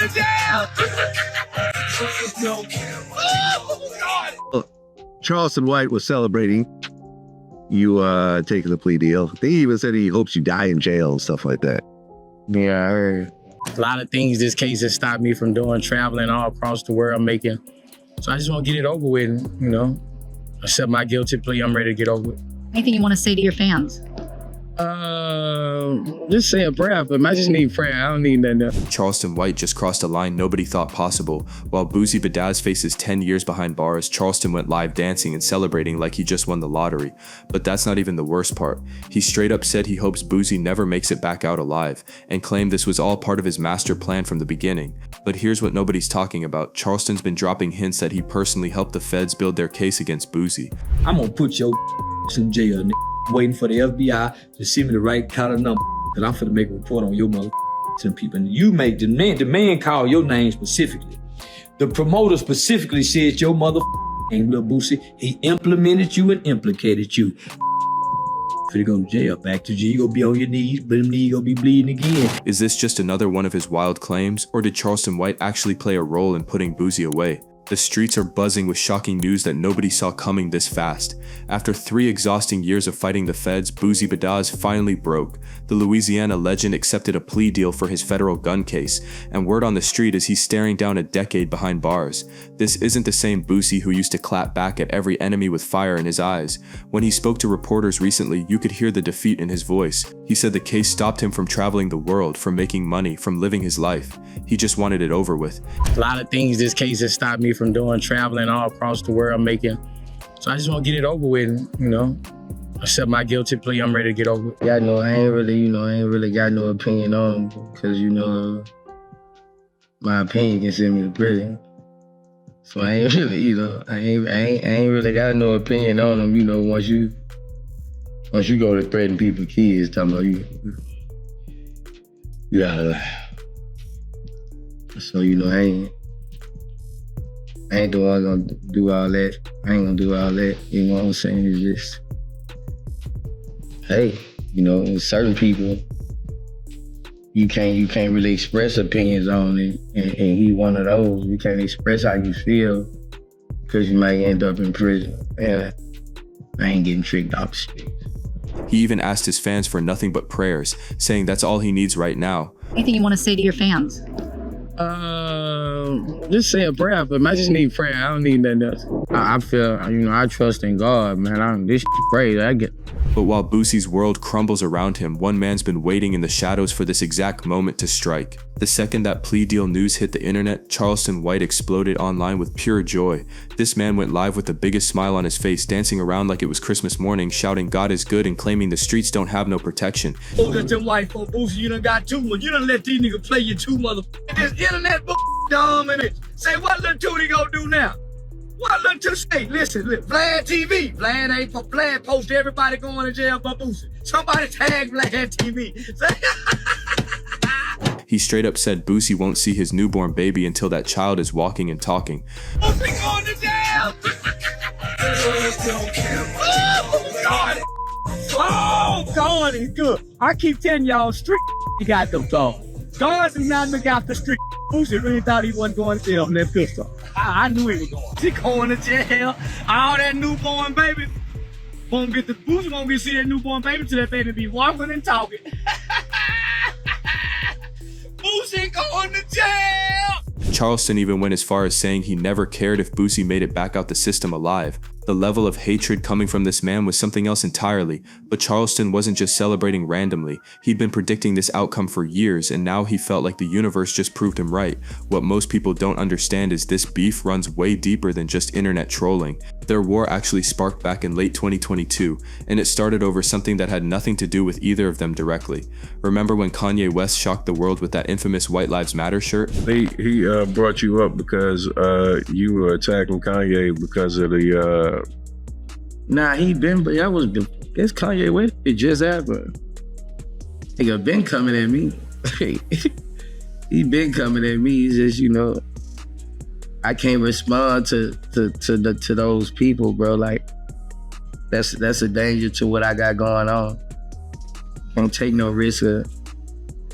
to jail. Oh, God. Charleston White was celebrating you taking the plea deal. They even said he hopes you die in jail and stuff like that. Yeah, I heard. A lot of things this case has stopped me from doing, traveling all across the world making. So I just want to get it over with, and, you know, accept my guilty plea. I'm ready to get over it. Anything you want to say to your fans? Just say a prayer for him. I just need prayer. I don't need nothing else. Charleston White just crossed a line nobody thought possible. While Boosie Badazz faces 10 years behind bars, Charleston went live dancing and celebrating like he just won the lottery. But that's not even the worst part. He straight up said he hopes Boosie never makes it back out alive, and claimed this was all part of his master plan from the beginning. But here's what nobody's talking about. Charleston's been dropping hints that he personally helped the feds build their case against Boosie. I'm gonna put your in jail, waiting for the FBI to send me the right kind of number, because I'm finna make a report on your mother to them people. And you make the man call your name specifically. The promoter specifically said your mother name, Lil Boosie. He implemented you and implicated you. Finna go to jail, back to jail. You gonna be on your knees, but them knees gonna be bleeding again. Is this just another one of his wild claims, or did Charleston White actually play a role in putting Boosie away? The streets are buzzing with shocking news that nobody saw coming this fast. After 3 exhausting years of fighting the feds, Boosie Badazz finally broke. The Louisiana legend accepted a plea deal for his federal gun case, and word on the street is he's staring down a decade behind bars. This isn't the same Boosie who used to clap back at every enemy with fire in his eyes. When he spoke to reporters recently, you could hear the defeat in his voice. He said the case stopped him from traveling the world, from making money, from living his life. He just wanted it over with. A lot of things this case has stopped me from doing, traveling all across the world making. So I just want to get it over with, and, you know, accept my guilty plea. I'm ready to get over it. Yeah, no, I ain't really got no opinion on him, because, you know, my opinion can send me to prison. So I ain't really, you know, I ain't really got no opinion on him. You know, once you go to threaten people's kids, talking about you gotta lie. So, you know, I ain't gonna do all that. I ain't gonna do all that. You know what I'm saying? It's just, hey, you know, certain people, you can't really express opinions on it, and he one of those. You can't express how you feel because you might end up in prison. And I ain't getting tricked off the streets. He even asked his fans for nothing but prayers, saying that's all he needs right now. Anything you want to say to your fans? Just say a prayer for him. I just need prayer. I don't need nothing else. I feel, you know, I trust in God, man. This crazy. But while Boosie's world crumbles around him, one man's been waiting in the shadows for this exact moment to strike. The second that plea deal news hit the internet, Charleston White exploded online with pure joy. This man went live with the biggest smile on his face, dancing around like it was Christmas morning, shouting God is good and claiming the streets don't have no protection. Look at your wife for Boosie, you done got too much. You done let these niggas play you too, motherfucker. This internet dominant. Say what Lil Tootie gonna do now? What Lil Tootie say? Listen, Vlad TV. Vlad post everybody going to jail for Boosie. Somebody tag Vlad TV. He straight up said Boosie won't see his newborn baby until that child is walking and talking. Boosie going to jail! Oh, God! Oh, God is good. I keep telling y'all, street you got them dogs. God do not look out the street. Boosie really thought he wasn't going to jail on that pistol. I knew he was going. He going to jail. All that newborn baby. Boosie won't get to see that newborn baby till that baby be walking and talking. Boosie going to jail! Charleston even went as far as saying he never cared if Boosie made it back out the system alive. The level of hatred coming from this man was something else entirely, but Charleston wasn't just celebrating randomly. He'd been predicting this outcome for years, and now he felt like the universe just proved him right. What most people don't understand is this beef runs way deeper than just internet trolling. Their war actually sparked back in late 2022, and it started over something that had nothing to do with either of them directly. Remember when Kanye West shocked the world with that infamous White Lives Matter shirt? He brought you up because you were attacking Kanye because of the Nah, guess Kanye West, it just happened. Nigga been coming at me. He been coming at me. It's just, you know, I can't respond to those people, bro. Like, that's a danger to what I got going on. Can't take no risk of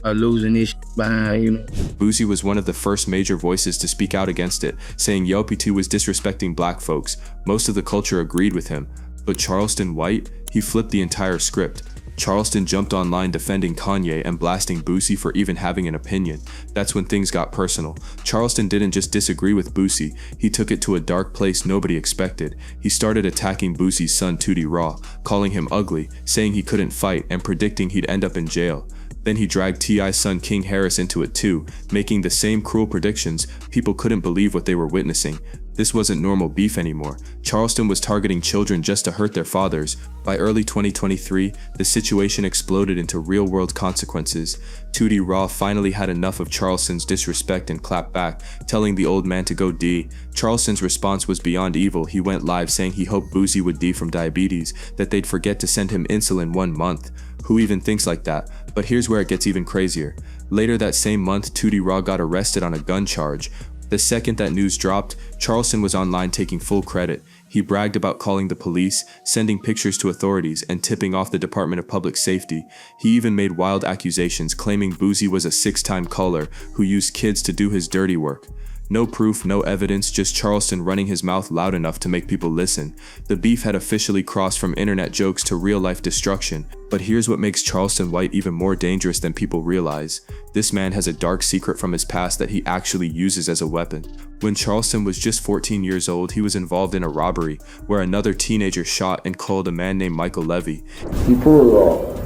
losing this. behind, you know. Boosie was one of the first major voices to speak out against it, saying Yelp2 was disrespecting black folks. Most of the culture agreed with him. But Charleston White, he flipped the entire script. Charleston jumped online defending Kanye and blasting Boosie for even having an opinion. That's when things got personal. Charleston didn't just disagree with Boosie, he took it to a dark place nobody expected. He started attacking Boosie's son Tootie Raw, calling him ugly, saying he couldn't fight, and predicting he'd end up in jail. Then he dragged T.I.'s son King Harris into it too, making the same cruel predictions. People couldn't believe what they were witnessing. This wasn't normal beef anymore. Charleston was targeting children just to hurt their fathers. By early 2023, the situation exploded into real-world consequences. Tootie Raw finally had enough of Charleston's disrespect and clapped back, telling the old man to go D. Charleston's response was beyond evil. He went live saying he hoped Boosie would D from diabetes, that they'd forget to send him insulin 1 month. Who even thinks like that? But here's where it gets even crazier. Later that same month, Tootie Raw got arrested on a gun charge. The second that news dropped, Charleston was online taking full credit. He bragged about calling the police, sending pictures to authorities, and tipping off the Department of Public Safety. He even made wild accusations, claiming Boosie was a 6-time caller who used kids to do his dirty work. No proof, no evidence, just Charleston running his mouth loud enough to make people listen. The beef had officially crossed from internet jokes to real-life destruction. But here's what makes Charleston White even more dangerous than people realize. This man has a dark secret from his past that he actually uses as a weapon. When Charleston was just 14 years old, he was involved in a robbery where another teenager shot and killed a man named Michael Levy. He pulled off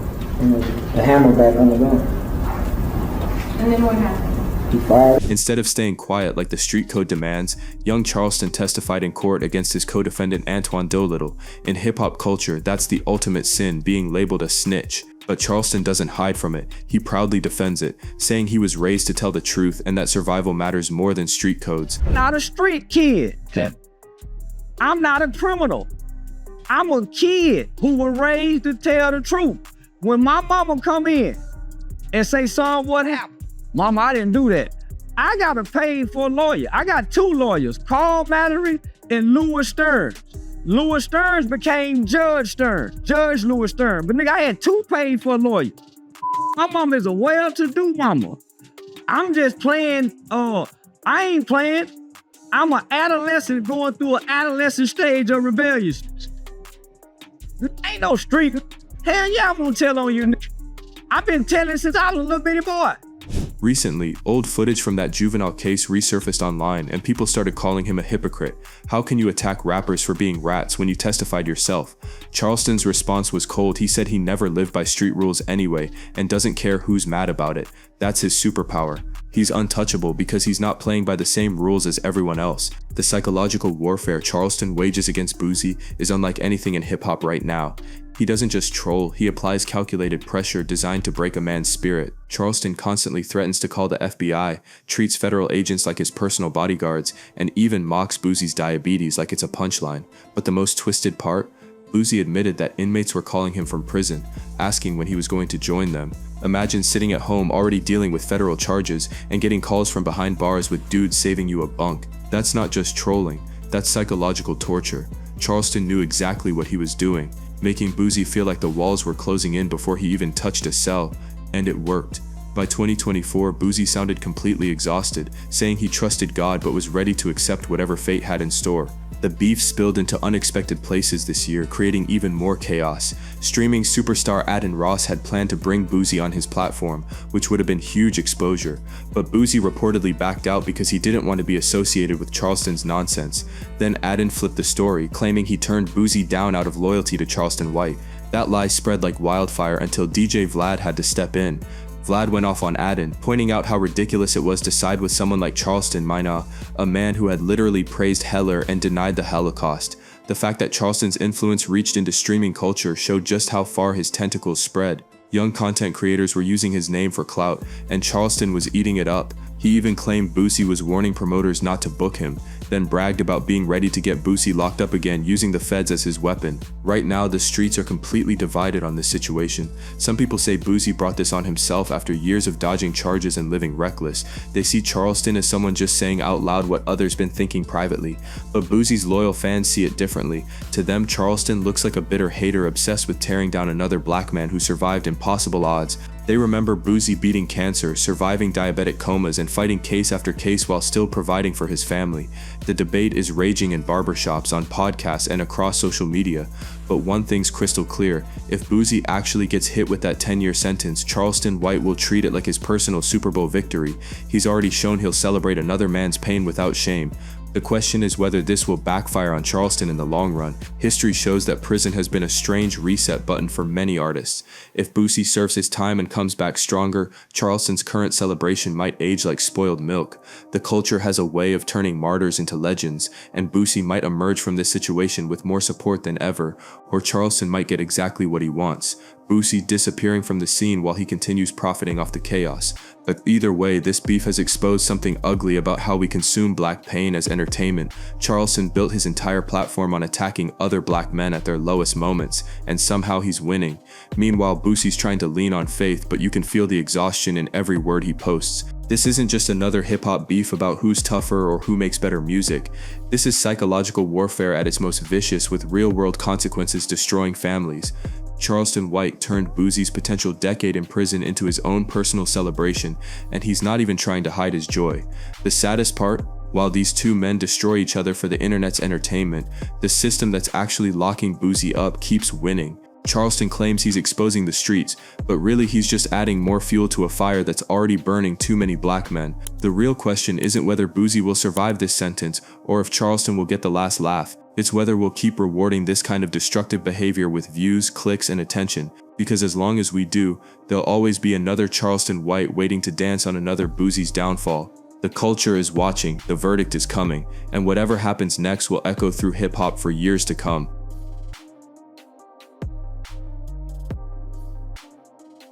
the hammer back on the gun. And then what happened? He fired. Instead of staying quiet like the street code demands, young Charleston testified in court against his co-defendant Antoine Doolittle. In hip-hop culture, that's the ultimate sin, being labeled a snitch. But Charleston doesn't hide from it. He proudly defends it, saying he was raised to tell the truth and that survival matters more than street codes. Not a street kid. I'm not a criminal. I'm a kid who was raised to tell the truth. When my mama come in and say, son, what happened? Mama, I didn't do that. I got to pay for a lawyer. I got 2 lawyers, Carl Mallory and Louis Stearns. Louis Stearns became Judge Stearns, Judge Louis Stearns. But nigga, I had 2 paid for a lawyer. My mama is a well-to-do mama. I'm just playing, I ain't playing. I'm an adolescent going through an adolescent stage of rebelliousness. Ain't no street. Hell yeah, I'm gonna tell on you. I've been telling since I was a little bitty boy. Recently, old footage from that juvenile case resurfaced online and people started calling him a hypocrite. How can you attack rappers for being rats when you testified yourself? Charleston's response was cold. He said he never lived by street rules anyway and doesn't care who's mad about it. That's his superpower. He's untouchable because he's not playing by the same rules as everyone else. The psychological warfare Charleston wages against Boosie is unlike anything in hip-hop right now. He doesn't just troll, he applies calculated pressure designed to break a man's spirit. Charleston constantly threatens to call the FBI, treats federal agents like his personal bodyguards, and even mocks Boosie's diabetes like it's a punchline. But the most twisted part? Boosie admitted that inmates were calling him from prison, asking when he was going to join them. Imagine sitting at home already dealing with federal charges and getting calls from behind bars with dudes saving you a bunk. That's not just trolling, that's psychological torture. Charleston knew exactly what he was doing, making Boosie feel like the walls were closing in before he even touched a cell, and it worked. By 2024, Boosie sounded completely exhausted, saying he trusted God but was ready to accept whatever fate had in store. The beef spilled into unexpected places this year, creating even more chaos. Streaming superstar Adin Ross had planned to bring Boosie on his platform, which would have been huge exposure. But Boosie reportedly backed out because he didn't want to be associated with Charleston's nonsense. Then Adin flipped the story, claiming he turned Boosie down out of loyalty to Charleston White. That lie spread like wildfire until DJ Vlad had to step in. Vlad went off on Adin, pointing out how ridiculous it was to side with someone like Charleston White, a man who had literally praised Heller and denied the Holocaust. The fact that Charleston's influence reached into streaming culture showed just how far his tentacles spread. Young content creators were using his name for clout, and Charleston was eating it up. He even claimed Boosie was warning promoters not to book him, then bragged about being ready to get Boosie locked up again using the feds as his weapon. Right now, the streets are completely divided on this situation. Some people say Boosie brought this on himself after years of dodging charges and living reckless. They see Charleston as someone just saying out loud what others been thinking privately. But Boosie's loyal fans see it differently. To them, Charleston looks like a bitter hater obsessed with tearing down another black man who survived impossible odds. They remember Boosie beating cancer, surviving diabetic comas, and fighting case after case while still providing for his family. The debate is raging in barbershops, on podcasts, and across social media. But one thing's crystal clear: if Boosie actually gets hit with that 10-year sentence, Charleston White will treat it like his personal Super Bowl victory. He's already shown he'll celebrate another man's pain without shame. The question is whether this will backfire on Charleston in the long run. History shows that prison has been a strange reset button for many artists. If Boosie serves his time and comes back stronger, Charleston's current celebration might age like spoiled milk. The culture has a way of turning martyrs into legends, and Boosie might emerge from this situation with more support than ever, or Charleston might get exactly what he wants: Boosie disappearing from the scene while he continues profiting off the chaos. But either way, this beef has exposed something ugly about how we consume black pain as entertainment. Charleston built his entire platform on attacking other black men at their lowest moments, and somehow he's winning. Meanwhile, Boosie's trying to lean on faith, but you can feel the exhaustion in every word he posts. This isn't just another hip-hop beef about who's tougher or who makes better music. This is psychological warfare at its most vicious, with real-world consequences destroying families. Charleston White turned Boosie's potential decade in prison into his own personal celebration, and he's not even trying to hide his joy. The saddest part? While these two men destroy each other for the internet's entertainment, the system that's actually locking Boosie up keeps winning. Charleston claims he's exposing the streets, but really he's just adding more fuel to a fire that's already burning too many black men. The real question isn't whether Boosie will survive this sentence or if Charleston will get the last laugh. It's whether we'll keep rewarding this kind of destructive behavior with views, clicks, and attention. Because as long as we do, there'll always be another Charleston White waiting to dance on another Boosie's downfall. The culture is watching, the verdict is coming, and whatever happens next will echo through hip-hop for years to come.